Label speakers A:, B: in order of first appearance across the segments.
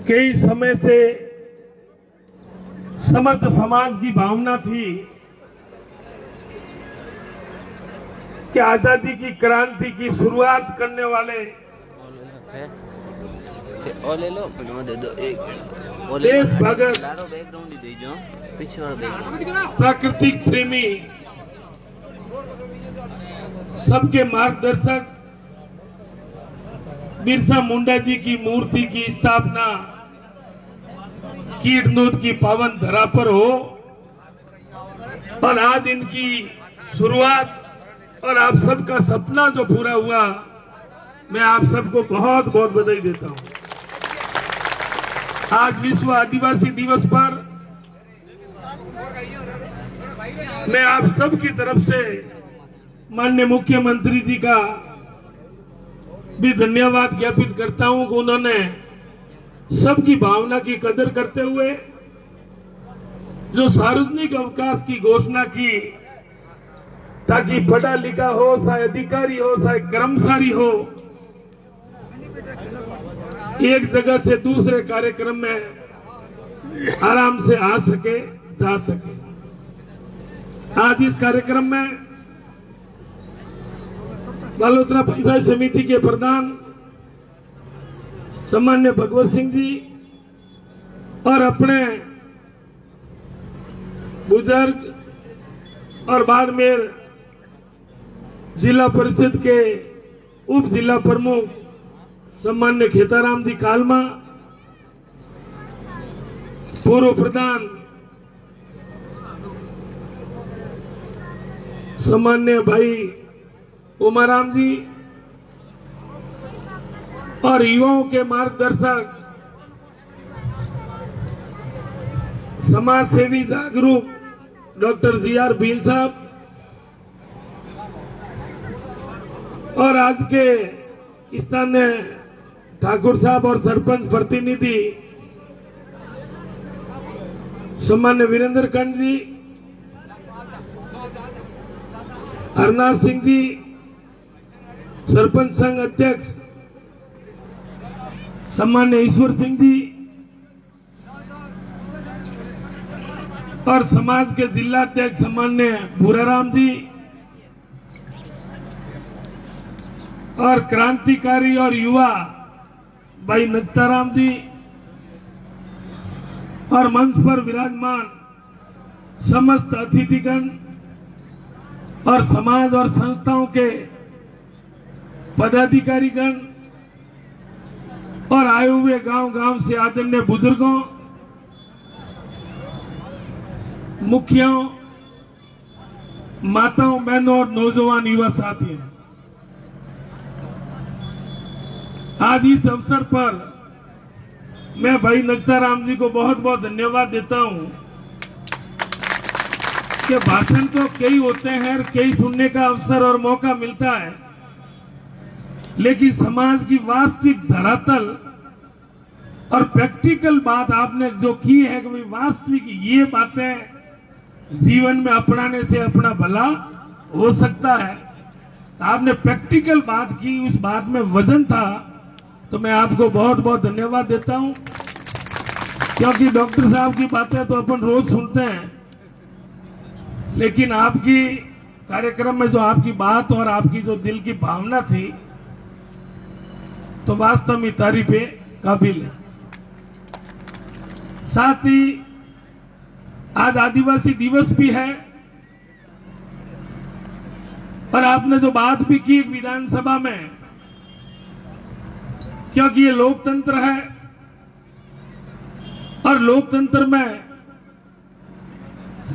A: कई समय से समर्थ समाज की भावना थी कि आजादी की क्रांति की शुरुआत करने वाले देश भगत, प्राकृतिक प्रेमी, सबके मार्गदर्शक बिरसा मुंडा जी की मूर्ति की स्थापना कीर्तनोद की पावन धरा पर हो और आज इनकी शुरुआत और आप सबका सपना जो पूरा हुआ, मैं आप सबको बहुत बहुत बधाई देता हूं। आज विश्व आदिवासी दिवस पर मैं आप सबकी तरफ से माननीय मुख्यमंत्री जी का भी धन्यवाद ज्ञापित करता हूं कि उन्होंने सबकी भावना की कदर करते हुए जो सार्वजनिक अवकाश की घोषणा की, ताकि पढ़ा लिखा हो, चाहे अधिकारी हो, चाहे कर्मचारी हो, एक जगह से दूसरे कार्यक्रम में आराम से आ सके, जा सके। आज इस कार्यक्रम में बालोतरा पंचायत समिति के प्रधान सम्मान्य भगवत सिंह जी और अपने बुजुर्ग और बाद में जिला परिषद के उप जिला प्रमुख सम्मान्य खेताराम जी कालमा, पूर्व प्रधान सम्मान्य भाई उमाराम जी और युवाओं के मार्गदर्शक समाज सेवी जागरूक डॉक्टर जी.आर. भील साहब और आज के स्थानीय ठाकुर साहब और सरपंच प्रतिनिधि सम्मान्य वीरेंद्र कंड जी, हरनाथ सिंह जी, सरपंच संघ अध्यक्ष सम्मान्य ईश्वर सिंह जी और समाज के जिला अध्यक्ष सम्मान्य भूराराम जी और क्रांतिकारी और युवा भाई नक्ताराम जी और मंच पर विराजमान समस्त अतिथिगण और समाज और संस्थाओं के पदाधिकारीगण और आए हुए गांव-गांव से आदरणीय बुजुर्गों, मुखियाओं, माताओं, बहनों और नौजवान युवा साथियों, आज इस अवसर पर मैं भाई नक्ताराम जी को बहुत बहुत धन्यवाद देता हूं कि भाषण तो कई होते हैं और कई सुनने का अवसर और मौका मिलता है, लेकिन समाज की वास्तविक धरातल और प्रैक्टिकल बात आपने जो की है कि वास्तविक ये बातें जीवन में अपनाने से अपना भला हो सकता है। आपने प्रैक्टिकल बात की, उस बात में वजन था, तो मैं आपको बहुत बहुत धन्यवाद देता हूं, क्योंकि डॉक्टर साहब की बातें तो अपन रोज सुनते हैं, लेकिन आपकी कार्यक्रम में जो आपकी बात और आपकी जो दिल की भावना थी, तो वास्तव में तारीफ काबिल है। साथ ही आज आदिवासी दिवस भी है और आपने जो बात भी की विधानसभा में, क्योंकि ये लोकतंत्र है और लोकतंत्र में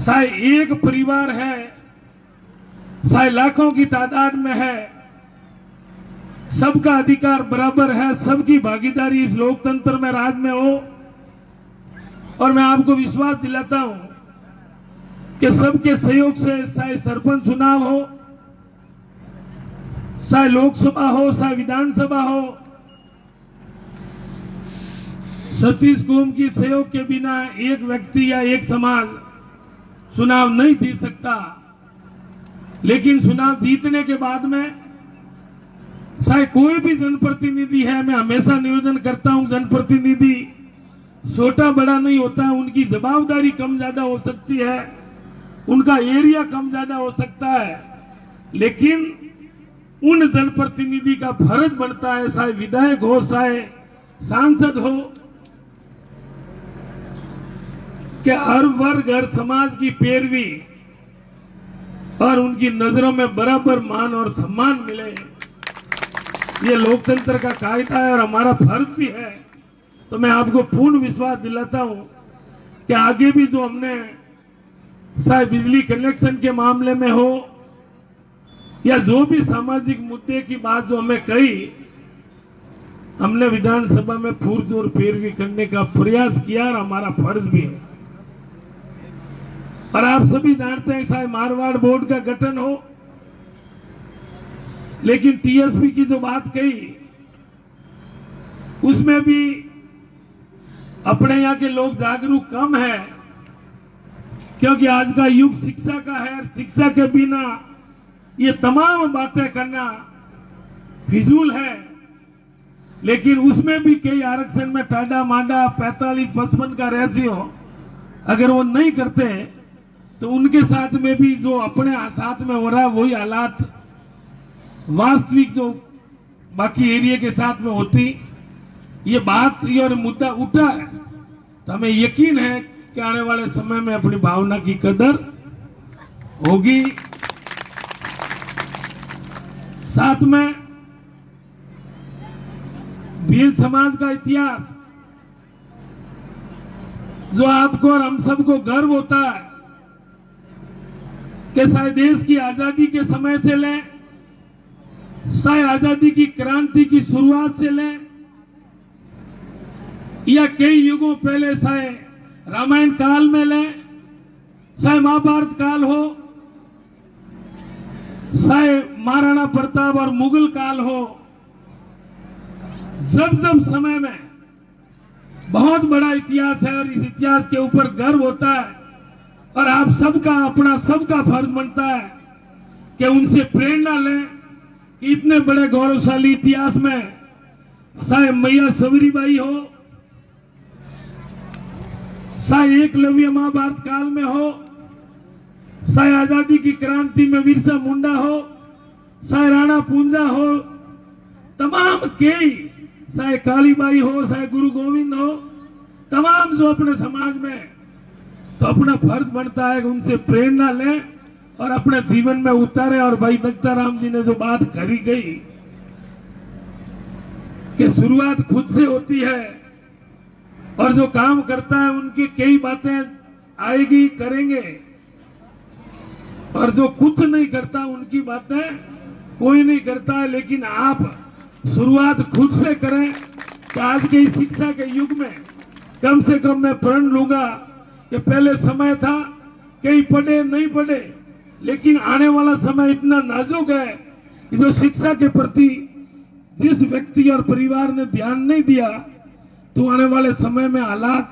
A: चाहे एक परिवार है, चाहे लाखों की तादाद में है, सबका अधिकार बराबर है, सबकी भागीदारी इस लोकतंत्र में राज में हो। और मैं आपको विश्वास दिलाता हूं कि सबके सहयोग से, चाहे सरपंच चुनाव हो, चाहे लोकसभा हो, चाहे विधानसभा हो, सतीश कुम की सहयोग के बिना एक व्यक्ति या एक समाज चुनाव नहीं जीत सकता। लेकिन चुनाव जीतने के बाद में चाहे कोई भी जनप्रतिनिधि है, मैं हमेशा निवेदन करता हूं जनप्रतिनिधि छोटा बड़ा नहीं होता, उनकी जवाबदारी कम ज्यादा हो सकती है, उनका एरिया कम ज्यादा हो सकता है, लेकिन उन जनप्रतिनिधि का फर्ज बनता है, चाहे विधायक हो चाहे सांसद हो, कि हर वर्ग हर समाज की पैरवी और उनकी नजरों में बराबर मान और सम्मान मिले। ये लोकतंत्र का कायदा है और हमारा फर्ज भी है। तो मैं आपको पूर्ण विश्वास दिलाता हूं कि आगे भी जो हमने चाहे बिजली कनेक्शन के मामले में हो या जो भी सामाजिक मुद्दे की बात जो हमें कही, हमने विधानसभा में पुरजोर पैरवी करने का प्रयास किया और हमारा फर्ज भी है। और आप सभी जानते हैं, चाहे मारवाड़ बोर्ड का गठन हो, लेकिन टीएसपी की जो बात कही उसमें भी अपने यहाँ के लोग जागरूक कम है, क्योंकि आज का युग शिक्षा का है। शिक्षा के बिना ये तमाम बातें करना फिजूल है। लेकिन उसमें भी कई आरक्षण में टाडा माडा 45-55 का रेशियो अगर वो नहीं करते तो उनके साथ में भी जो अपने साथ में हो रहा है वही हालात वास्तविक जो बाकी एरिया के साथ में होती। ये बात और मुद्दा उठा है तो हमें यकीन है कि आने वाले समय में अपनी भावना की कदर होगी। साथ में भील समाज का इतिहास जो आपको और हम सबको गर्व होता है कि शायद देश की आजादी के समय से लें, शायद आजादी की क्रांति की शुरुआत से लें, या कई युगों पहले शायद रामायण काल में लें, चाहे महाभारत काल हो, चाहे महाराणा प्रताप और मुगल काल हो, जब जब समय में बहुत बड़ा इतिहास है और इस इतिहास के ऊपर गर्व होता है और आप सबका अपना सबका फर्ज बनता है कि उनसे प्रेरणा लें कि इतने बड़े गौरवशाली इतिहास में चाहे मैया सबरीबाई हो, चाहे एकलव्य महाभारत काल में हो, चाहे आजादी की क्रांति में बिरसा मुंडा हो, चाहे राणा पूंजा हो, तमाम कई, चाहे कालीबाई हो, चाहे गुरु गोविंद हो, तमाम जो अपने समाज में, तो अपना फर्ज बनता है कि उनसे प्रेरणा लें और अपने जीवन में उतारे। और भाई दत्ताराम जी ने जो बात करी गई कि शुरुआत खुद से होती है और जो काम करता है उनकी कई बातें आएगी करेंगे, और जो कुछ नहीं करता उनकी बातें कोई नहीं करता है। लेकिन आप शुरुआत खुद से करें कि आज के शिक्षा के युग में कम से कम मैं प्रण लूंगा कि पहले समय था कई पढ़े नहीं पढ़े, लेकिन आने वाला समय इतना नाजुक है कि जो शिक्षा के प्रति जिस व्यक्ति और परिवार ने ध्यान नहीं दिया तो आने वाले समय में हालात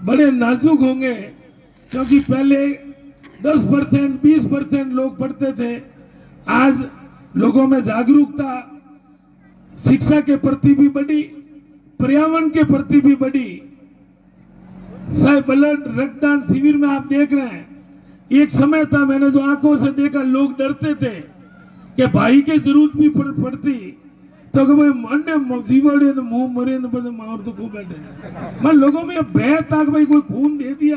A: बड़े नाजुक होंगे। क्योंकि पहले 10% 20% लोग पढ़ते थे, आज लोगों में जागरूकता शिक्षा के प्रति भी बढ़ी, पर्यावरण के प्रति भी बढ़ी। चाहे ब्लड रक्तदान शिविर में आप देख रहे हैं, एक समय था मैंने जो आंखों से देखा लोग डरते थे कि भाई की जरूरत भी पड़ती तो भाई मंडे जीवड़े ने मुंह मरे ने बदे मार तो खूब बैठे। मैं लोगों में भय था कि भाई कोई खून दे दिया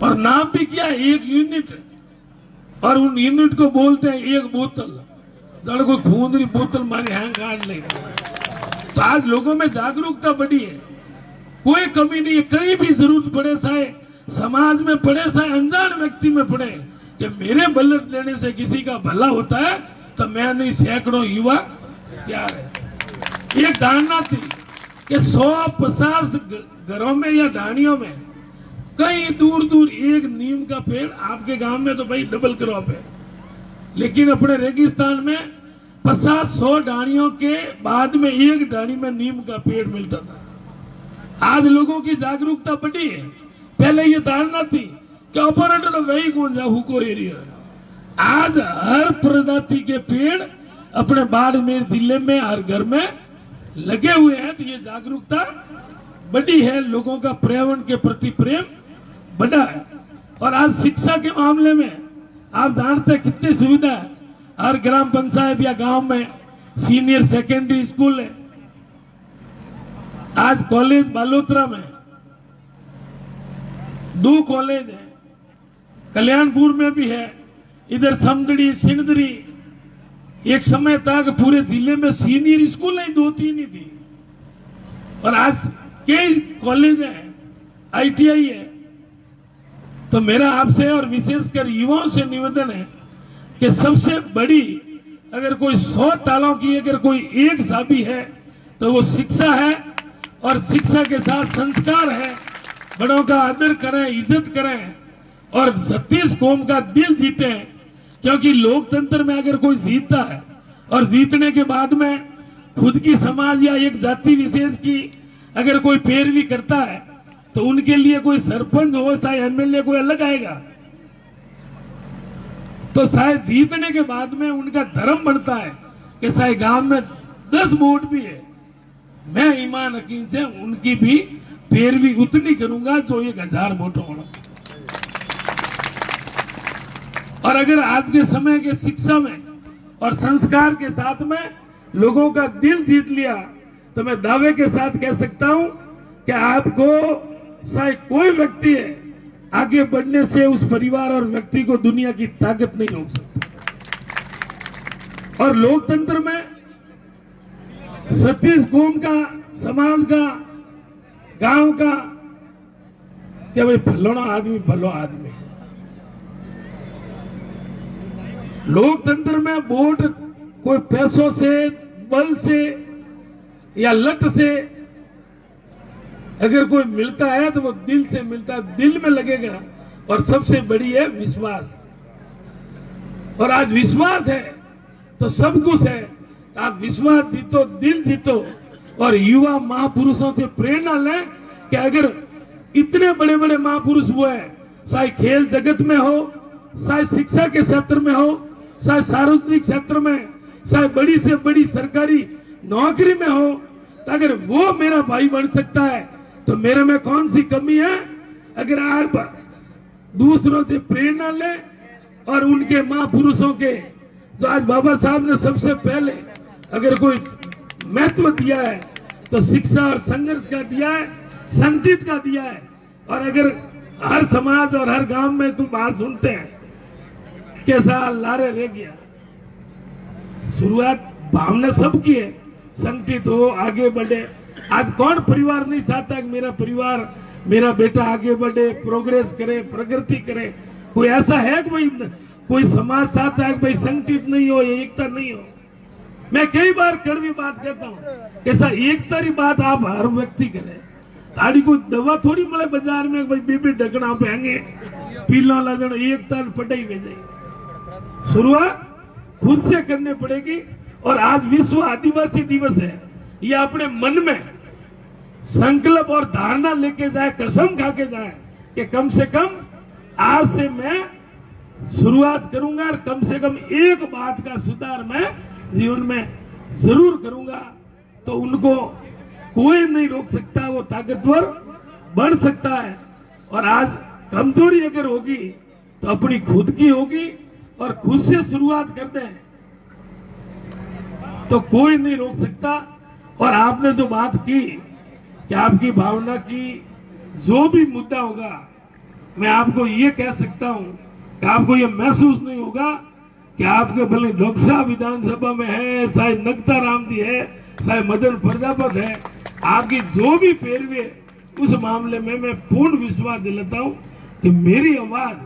A: और नाम भी किया 1 यूनिट, और उन यूनिट को बोलते हैं 1 बोतल, जड़ कोई खून की बोतल मारी हैंग काट ले। तो आज लोगों में जागरूकता बढ़ी है, कोई कमी नहीं है। कहीं भी जरूरत पड़े, चाहे समाज में पड़े चाहे अनजान व्यक्ति में पड़े, कि मेरे ब्लड देने से किसी का भला होता है तो मैं नहीं, सैकड़ों युवा तैयार है। एक धारणा थी कि 150 घरों में या ढाणियों में कहीं दूर दूर एक नीम का पेड़, आपके गांव में तो भाई डबल क्रॉप है, लेकिन अपने रेगिस्तान में 50-100 ढाणियों के बाद में एक ढाणी में नीम का पेड़ मिलता था। आज लोगों की जागरूकता बढ़ी है। पहले ये धारणा थी कि ऑपरेटर वही कौन जा हुको एरिया, आज हर प्रजाति के पेड़ अपने बाड़मेर जिले में हर घर में लगे हुए हैं। तो ये जागरूकता बड़ी है, लोगों का पर्यावरण के प्रति प्रेम बड़ा है। और आज शिक्षा के मामले में आप जानते हैं कितनी सुविधा है। हर ग्राम पंचायत या गांव में सीनियर सेकेंडरी स्कूल है। आज कॉलेज बालोतरा में 2 कॉलेज है, कल्याणपुर में भी है, इधर समदड़ी सिंदरी। एक समय तक पूरे जिले में सीनियर स्कूल नहीं 2-3 ही थी, और आज कई कॉलेज है, ITI है। तो मेरा आपसे और विशेषकर युवाओं से निवेदन है कि सबसे बड़ी अगर कोई 100 तालों की अगर कोई एक चाबी है तो वो शिक्षा है, और शिक्षा के साथ संस्कार है। बड़ों का आदर करें, इज्जत करें और छत्तीस कौम का दिल जीतें। क्योंकि लोकतंत्र में अगर कोई जीतता है और जीतने के बाद में खुद की समाज या एक जाति विशेष की अगर कोई पैरवी करता है तो उनके लिए कोई सरपंच हो चाहे MLA कोई अलग आएगा। तो शायद जीतने के बाद में उनका धर्म बनता है कि शायद गांव में 10 वोट भी है, मैं ईमान यकीन से उनकी भी पैरवी उतनी करूंगा जो 1000 वोटों वाला। और अगर आज के समय के शिक्षा में और संस्कार के साथ में लोगों का दिल जीत लिया तो मैं दावे के साथ कह सकता हूं कि आपको शायद कोई व्यक्ति है आगे बढ़ने से उस परिवार और व्यक्ति को दुनिया की ताकत नहीं रोक सकती। और लोकतंत्र में छत्तीस कौम का, समाज का, गांव का क्या भाई फलोना आदमी भलो आदमी। लोकतंत्र में वोट कोई पैसों से, बल से या लट से अगर कोई मिलता है तो वो दिल से मिलता है, दिल में लगेगा। और सबसे बड़ी है विश्वास। और आज विश्वास है तो सब कुछ है। आप विश्वास जीतो, दिल जीतो और युवा महापुरुषों से प्रेरणा लें कि अगर इतने बड़े बड़े महापुरुष हुए, चाहे खेल जगत में हो, चाहे शिक्षा के क्षेत्र में हो, चाहे सार्वजनिक क्षेत्र में, चाहे बड़ी से बड़ी सरकारी नौकरी में हो, तो अगर वो मेरा भाई बन सकता है तो मेरे में कौन सी कमी है। अगर आप दूसरों से प्रेरणा लें और उनके महापुरुषों के, जो आज बाबा साहब ने सबसे पहले अगर कोई महत्व दिया है तो शिक्षा और संघर्ष का दिया है, संगठित का दिया है। और अगर हर समाज और हर गांव में कोई बात सुनते हैं कैसा लारे रह गया, शुरुआत भावना सबकी है, संगठित हो, आगे बढ़े। आज कौन परिवार नहीं चाहता कि मेरा परिवार, मेरा बेटा आगे बढ़े, प्रोग्रेस करे, प्रगति करे। कोई ऐसा है कि भाई कोई समाज चाहता है कि भाई संगठित नहीं हो, एकता नहीं हो। मैं कई बार कड़वी बात कहता हूँ, कैसा एकता की बात आप हर व्यक्ति करे। ताड़ी कोई दवा थोड़ी मिले बाजार में भाई बीबी ढकना पहने पीला लगन एकता पटाई भेजे। शुरुआत खुद से करनी पड़ेगी। और आज विश्व आदिवासी दिवस है, ये अपने मन में संकल्प और धारणा लेके जाए, कसम खा के जाए कि कम से कम आज से मैं शुरुआत करूंगा और कम से कम एक बात का सुधार मैं जीवन में जरूर करूंगा। तो उनको कोई नहीं रोक सकता, वो ताकतवर बन सकता है। और आज कमजोरी अगर होगी तो अपनी खुद की होगी, और खुद से शुरुआत करते हैं तो कोई नहीं रोक सकता। और आपने जो बात की कि आपकी भावना की जो भी मुद्दा होगा, मैं आपको ये कह सकता हूं कि आपको ये महसूस नहीं होगा कि आपके भले लोकसभा विधानसभा में है, चाहे नगता राम जी है, चाहे मदन प्रजापत है, आपकी जो भी पैरवी है उस मामले में मैं पूर्ण विश्वास दिलाता हूं कि मेरी आवाज,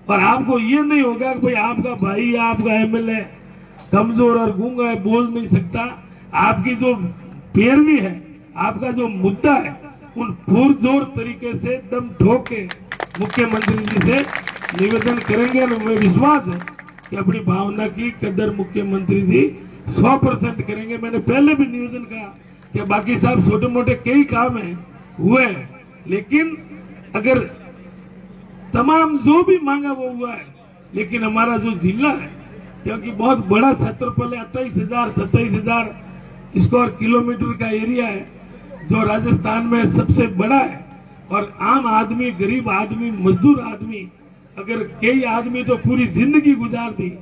A: और आपको ये नहीं होगा कि भाई आपका भाई या आपका MLA कमजोर और गूंगा है, बोल नहीं सकता। आपकी जो पैरवी है, आपका जो मुद्दा है, उन पुरजोर तरीके से दम ठोक के मुख्यमंत्री जी से निवेदन करेंगे। और मुझे विश्वास है कि अपनी भावना की कदर मुख्यमंत्री जी 100% करेंगे। मैंने पहले भी निवेदन कहा कि बाकी साहब छोटे मोटे कई काम है हुए हैं, लेकिन अगर तमाम जो भी मांगा वो हुआ है, लेकिन हमारा जो जिला है, क्योंकि बहुत बड़ा क्षेत्रफल है, 28,000 27,000 स्क्वायर किलोमीटर का एरिया है, जो राजस्थान में सबसे बड़ा है। और आम आदमी, गरीब आदमी, मजदूर आदमी, अगर कई आदमी तो पूरी जिंदगी गुजार दी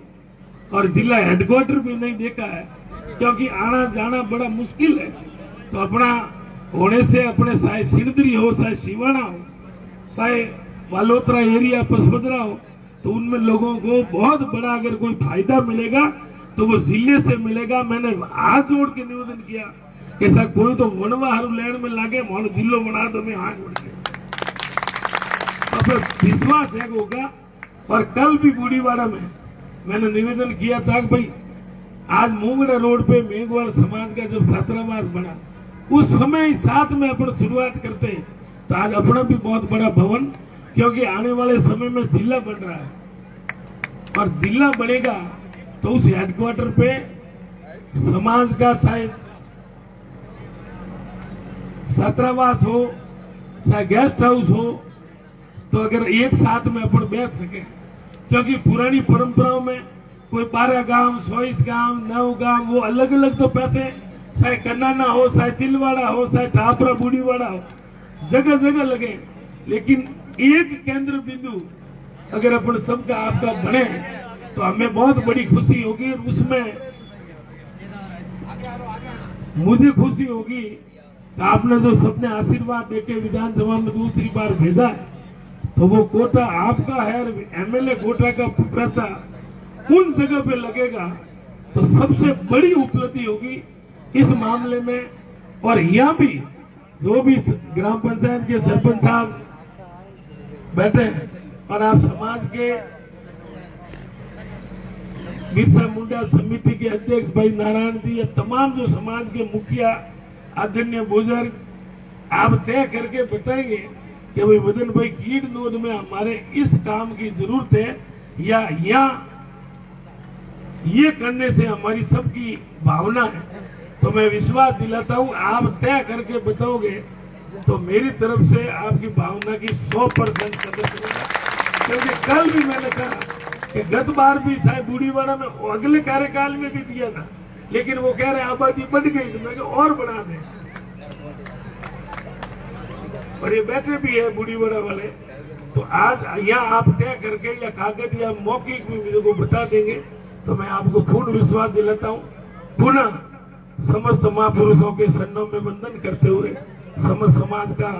A: और जिला हेडक्वार्टर भी नहीं देखा है, क्योंकि आना जाना बड़ा मुश्किल है। तो अपना होने से अपने चाहे सिरदरी हो, चाहे सिवाना हो, चाहे बालोतरा एरिया पसवदरा हो, तो उनमें लोगों को बहुत बड़ा अगर कोई फायदा मिलेगा तो वो जिले से मिलेगा। मैंने हाथ जोड़ के निवेदन किया कि ऐसा कोई तो वनवा हर लैंड में लागे, मोहन जिलो बना दो, मैं हाथ जोड़ के अब विश्वास है होगा। और कल भी बूढ़ीवाड़ा में मैंने निवेदन किया था कि भाई आज मोंगड़ा रोड पे मेघवाल समाज का जब छात्रावास बना, उस समय साथ में अपन शुरुआत करते हैं तो आज अपना भी बहुत बड़ा भवन, क्योंकि आने वाले समय में जिला बन रहा है और जिला बनेगा तो उस हेडक्वार्टर पे समाज का शायद छात्रावास हो, चाहे गेस्ट हाउस हो, तो अगर एक साथ में अपन बैठ सके। क्योंकि पुरानी परंपराओं में कोई 12 गांव, 24 गांव, 9 गांव, वो अलग अलग तो पैसे, चाहे कन्नाना हो, चाहे तिलवाड़ा हो, चाहे ठापरा बूढ़ीवाड़ा हो, जगह जगह लगे, लेकिन एक केंद्र बिंदु अगर अपन सबका आपका बने तो हमें बहुत बड़ी खुशी होगी। और उसमें मुझे खुशी होगी कि आपने जो सबने आशीर्वाद देके विधानसभा में दूसरी बार भेजा है, तो वो कोटा आपका है, एमएलए कोटा का पैसा उन जगह पे लगेगा, तो सबसे बड़ी उपलब्धि होगी इस मामले में। और यहाँ भी जो भी ग्राम पंचायत के सरपंच साहब बैठे हैं और आप समाज के बिरसा मुंडा समिति के अध्यक्ष भाई नारायण जी, या तमाम जो समाज के मुखिया आदरणीय बुजुर्ग, आप तय करके बताएंगे कि भाई मदन भाई कीट नोद में हमारे इस काम की जरूरत है, या ये करने से हमारी सबकी भावना है। तो मैं विश्वास दिलाता हूं आप तय करके बताओगे तो मेरी तरफ से आपकी भावना की 100% कदर करूंगा। क्योंकि कल भी मैंने कहा कि गत बार भी शायद बूढ़ीवाड़ा में अगले कार्यकाल में भी दिया था, लेकिन वो कह रहे आबादी बढ़ गई, तो मैं और बढ़ा दें। और ये बैठे भी है बूढ़ीवाड़ा वाले, तो आज यहाँ आप तय करके या कागज या मौखिक भी मेरे को बता देंगे तो मैं आपको पूर्ण विश्वास दिलाता हूँ। पुनः समस्त महापुरुषों के चरणों में वंदन करते हुए समस्त समाज का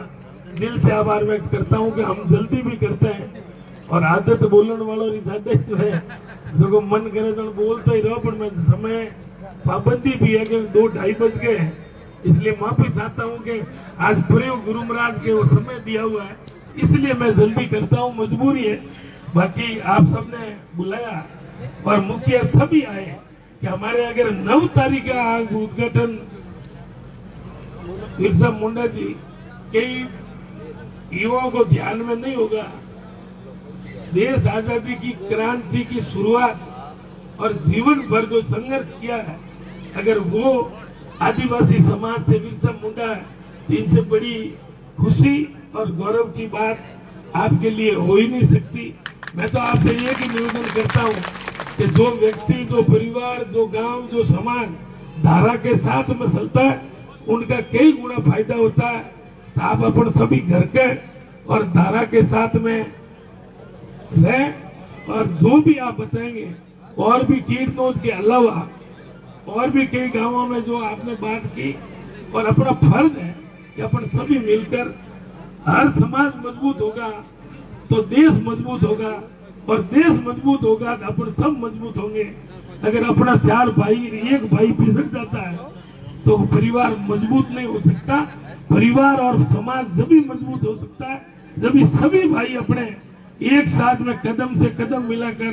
A: दिल से आभार व्यक्त करता हूँ कि हम जल्दी भी करते हैं और आदत बोलने वालों की आदत जो है, जो मन करे तो बोलते ही रहो, पर मैं समय पाबंदी भी है कि 2-2:30 बज गए हैं, इसलिए माफी चाहता हूँ कि आज प्रयोग गुरु महाराज के वो समय दिया हुआ है, इसलिए मैं जल्दी करता हूँ, मजबूरी है। बाकी आप सबने बुलाया और मुखिया सभी आए कि हमारे अगर 9 तारीख का उद्घाटन बिरसा मुंडा जी, कई युवाओं को ध्यान में नहीं होगा, देश आजादी की क्रांति की शुरुआत और जीवन भर जो संघर्ष किया है, अगर वो आदिवासी समाज से बिरसा मुंडा है, तो इनसे बड़ी खुशी और गौरव की बात आपके लिए हो ही नहीं सकती। मैं तो आपसे ये भी निवेदन करता हूँ कि जो व्यक्ति, जो परिवार, जो गांव, जो समाज धारा के साथ में चलता है, उनका कई गुना फायदा होता है। तो आप अपन सभी घर के और धारा के साथ में रहे और जो भी आप बताएंगे, और भी कीर्तनों के अलावा और भी कई गांवों में जो आपने बात की, और अपना फर्ज है कि अपन सभी मिलकर, हर समाज मजबूत होगा तो देश मजबूत होगा, और देश मजबूत होगा तो अपन सब मजबूत होंगे। अगर अपना 4 भाई, एक भाई पिसक जाता है तो परिवार मजबूत नहीं हो सकता। परिवार और समाज जब मजबूत हो सकता है जब सभी भाई अपने एक साथ में कदम से कदम मिलाकर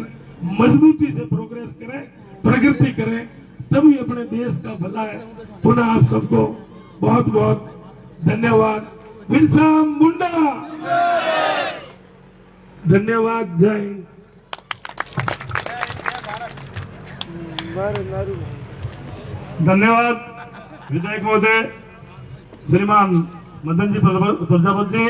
A: मजबूती से प्रोग्रेस करें, प्रगति करें, तभी अपने देश का भला है। पुनः आप सबको बहुत बहुत धन्यवाद। बिरसा मुंडा धन्यवाद। जय हिंद।
B: धन्यवाद विधायक महोदय श्रीमान मदन जी प्रजापति।